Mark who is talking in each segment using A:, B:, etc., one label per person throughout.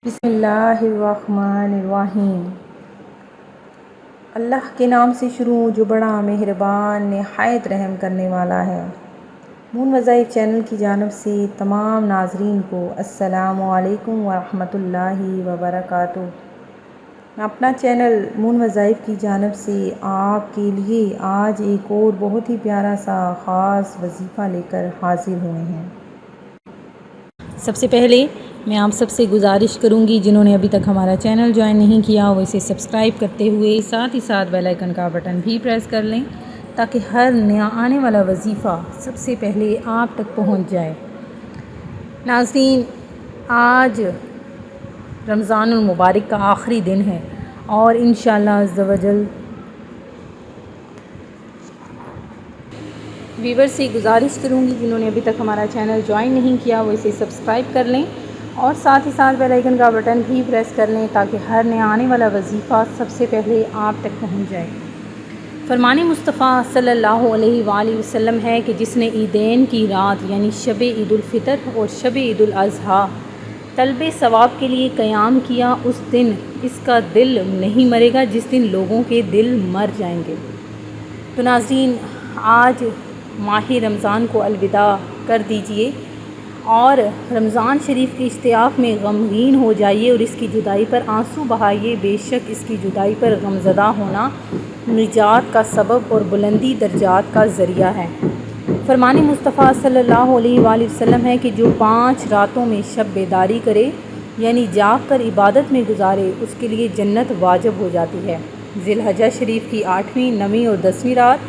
A: بسم اللہ الرحمن الرحیم۔ اللہ کے نام سے شروع جو بڑا مہربان نہایت رحم کرنے والا ہے۔ مون وظائف چینل کی جانب سے تمام ناظرین کو السلام علیکم ورحمۃ اللہ وبرکاتہ۔ میں اپنا چینل مون وظائف کی جانب سے آپ کے لیے آج ایک اور بہت ہی پیارا سا خاص وظیفہ لے کر حاضر ہوئے ہیں۔ سب سے پہلے میں آپ سب سے گزارش کروں گی جنہوں نے ابھی تک ہمارا چینل جوائن نہیں کیا وہ اسے سبسکرائب کرتے ہوئے ساتھ ہی ساتھ بیل آئیکن کا بٹن بھی پریس کر لیں تاکہ ہر نیا آنے والا وظیفہ سب سے پہلے آپ تک پہنچ جائے۔ ناظرین، آج رمضان المبارک کا آخری دن ہے اور انشاءاللہ عز و جل ویور سے گزارش کروں گی جنہوں نے ابھی تک ہمارا چینل جوائن نہیں کیا وہ اسے سبسکرائب کر لیں اور ساتھ ہی ساتھ بیل آئیکن کا بٹن بھی پریس کر لیں تاکہ ہر نیا آنے والا وظیفہ سب سے پہلے آپ تک پہنچ جائے۔ فرمان مصطفیٰ صلی اللہ علیہ وآلہ وسلم ہے کہ جس نے عیدین کی رات یعنی شب عید الفطر اور شب عید الاضحیٰ طلب ثواب کے لیے قیام کیا اس دن اس کا دل نہیں مرے گا جس دن لوگوں کے دل مر جائیں گے۔ تو ناظرین، آج ماہ رمضان کو الوداع کر دیجئے اور رمضان شریف کے اشتیاق میں غمگین ہو جائیے اور اس کی جدائی پر آنسو بہائیے۔ بے شک اس کی جدائی پر غمزدہ ہونا نجات کا سبب اور بلندی درجات کا ذریعہ ہے۔ فرمان مصطفیٰ صلی اللہ علیہ وآلہ وسلم ہے کہ جو 5 راتوں میں شب بیداری کرے یعنی جاگ کر عبادت میں گزارے اس کے لیے جنت واجب ہو جاتی ہے۔ ذی الحجہ شریف کی 8ویں، 9ویں اور 10ویں رات،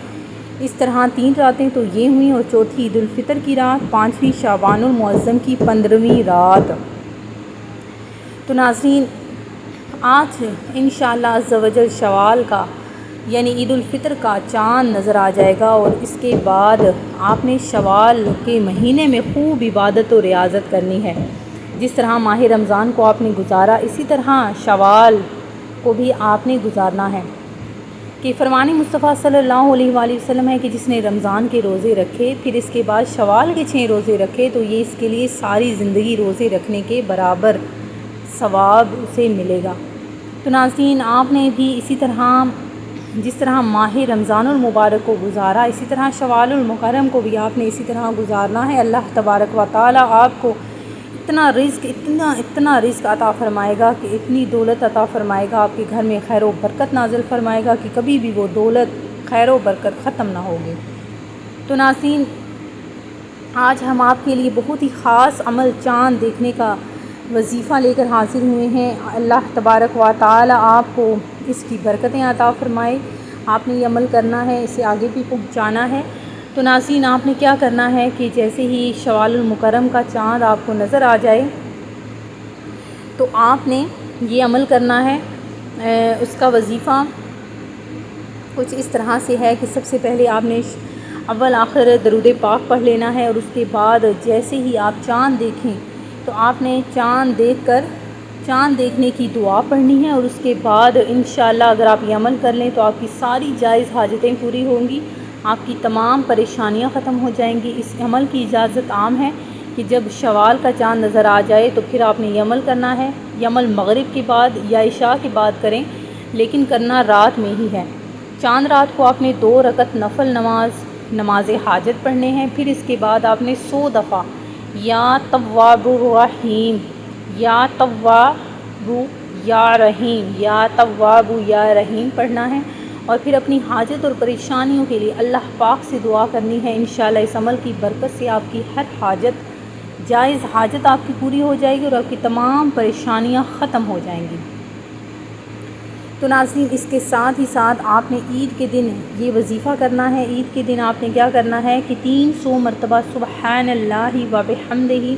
A: اس طرح 3 راتیں تو یہ ہوئیں اور چوتھی عید الفطر کی رات، 5ویں شعبان المعظم کی 15ویں رات۔ تو ناظرین، آج انشاءاللہ عز و جل شوال کا یعنی عید الفطر کا چاند نظر آ جائے گا اور اس کے بعد آپ نے شوال کے مہینے میں خوب عبادت و ریاضت کرنی ہے۔ جس طرح ماہ رمضان کو آپ نے گزارا اسی طرح شوال کو بھی آپ نے گزارنا ہے کہ فرمان مصطفیٰ صلی اللہ علیہ وآلہ وسلم ہے کہ جس نے رمضان کے روزے رکھے پھر اس کے بعد شوال کے 6 روزے رکھے تو یہ اس کے لیے ساری زندگی روزے رکھنے کے برابر ثواب اسے ملے گا۔ تو ناظرین، آپ نے بھی اسی طرح جس طرح ماہ رمضان المبارک کو گزارا اسی طرح شوال المکرم کو بھی آپ نے اسی طرح گزارنا ہے۔ اللہ تبارک و تعالی آپ کو اتنا رزق عطا فرمائے گا کہ اتنی دولت عطا فرمائے گا، آپ کے گھر میں خیر و برکت نازل فرمائے گا کہ کبھی بھی وہ دولت خیر و برکت ختم نہ ہوگی۔ تو ناظرین، آج ہم آپ کے لیے بہت ہی خاص عمل چاند دیکھنے کا وظیفہ لے کر حاضر ہوئے ہیں۔ اللہ تبارک و تعالی آپ کو اس کی برکتیں عطا فرمائے۔ آپ نے یہ عمل کرنا ہے، اسے آگے بھی پہنچانا ہے۔ تو ناظرین، آپ نے کیا کرنا ہے کہ جیسے ہی شوال المکرم کا چاند آپ کو نظر آ جائے تو آپ نے یہ عمل کرنا ہے۔ اس کا وظیفہ کچھ اس طرح سے ہے کہ سب سے پہلے آپ نے اول آخر درود پاک پڑھ لینا ہے اور اس کے بعد جیسے ہی آپ چاند دیکھیں تو آپ نے چاند دیکھنے کی دعا پڑھنی ہے اور اس کے بعد انشاءاللہ اگر آپ یہ عمل کر لیں تو آپ کی ساری جائز حاجتیں پوری ہوں گی، آپ کی تمام پریشانیاں ختم ہو جائیں گی۔ اس عمل کی اجازت عام ہے کہ جب شوال کا چاند نظر آ جائے تو پھر آپ نے یہ عمل کرنا ہے۔ یہ عمل مغرب کے بعد یا عشاء کے بعد کریں لیکن کرنا رات میں ہی ہے۔ چاند رات کو آپ نے 2 رکعت نفل نماز حاجت پڑھنے ہیں، پھر اس کے بعد آپ نے 100 دفعہ یا تواب الرحیم یا تواب یا رحیم یا تواب یا رحیم پڑھنا ہے اور پھر اپنی حاجت اور پریشانیوں کے لیے اللہ پاک سے دعا کرنی ہے۔ انشاءاللہ اس عمل کی برکت سے آپ کی ہر حاجت، جائز حاجت آپ کی پوری ہو جائے گی اور آپ کی تمام پریشانیاں ختم ہو جائیں گی۔ تو ناظرین، اس کے ساتھ ہی ساتھ آپ نے عید کے دن یہ وظیفہ کرنا ہے۔ عید کے دن آپ نے کیا کرنا ہے کہ 300 مرتبہ سبحان اللہ و بحمدہ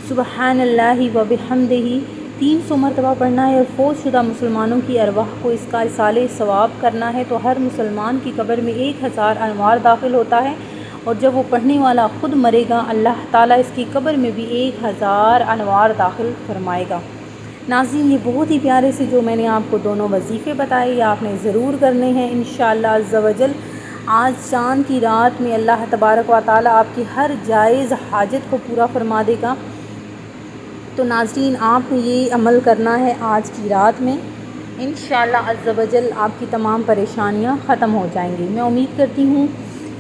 A: سبحان اللہ و بحمدہ 300 مرتبہ پڑھنا ہے اور فوت شدہ مسلمانوں کی ارواح کو اس کا ایصال ثواب کرنا ہے۔ تو ہر مسلمان کی قبر میں 1000 انوار داخل ہوتا ہے اور جب وہ پڑھنے والا خود مرے گا اللہ تعالیٰ اس کی قبر میں بھی 1000 انوار داخل فرمائے گا۔ ناظرین، یہ بہت ہی پیارے سے جو میں نے آپ کو دونوں وظیفے بتائے یہ آپ نے ضرور کرنے ہیں انشاءاللہ عز و جل۔ آج چاند کی رات میں اللہ تبارک و تعالی آپ کی ہر جائز حاجت کو پورا فرما دے گا تو ناظرین آپ نے یہ عمل کرنا ہے آج کی رات میں، انشاءاللہ عز و جل آپ کی تمام پریشانیاں ختم ہو جائیں گی۔ میں امید کرتی ہوں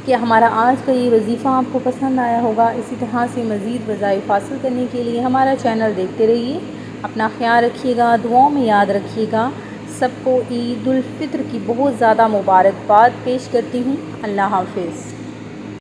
A: کہ ہمارا آج کا یہ وظیفہ آپ کو پسند آیا ہوگا۔ اسی طرح سے مزید وظائف حاصل کرنے کے لیے ہمارا چینل دیکھتے رہیے۔ اپنا خیال رکھیے گا، دعاؤں میں یاد رکھیے گا۔ سب کو عید الفطر کی بہت زیادہ مبارکباد پیش کرتی ہوں۔ اللہ حافظ۔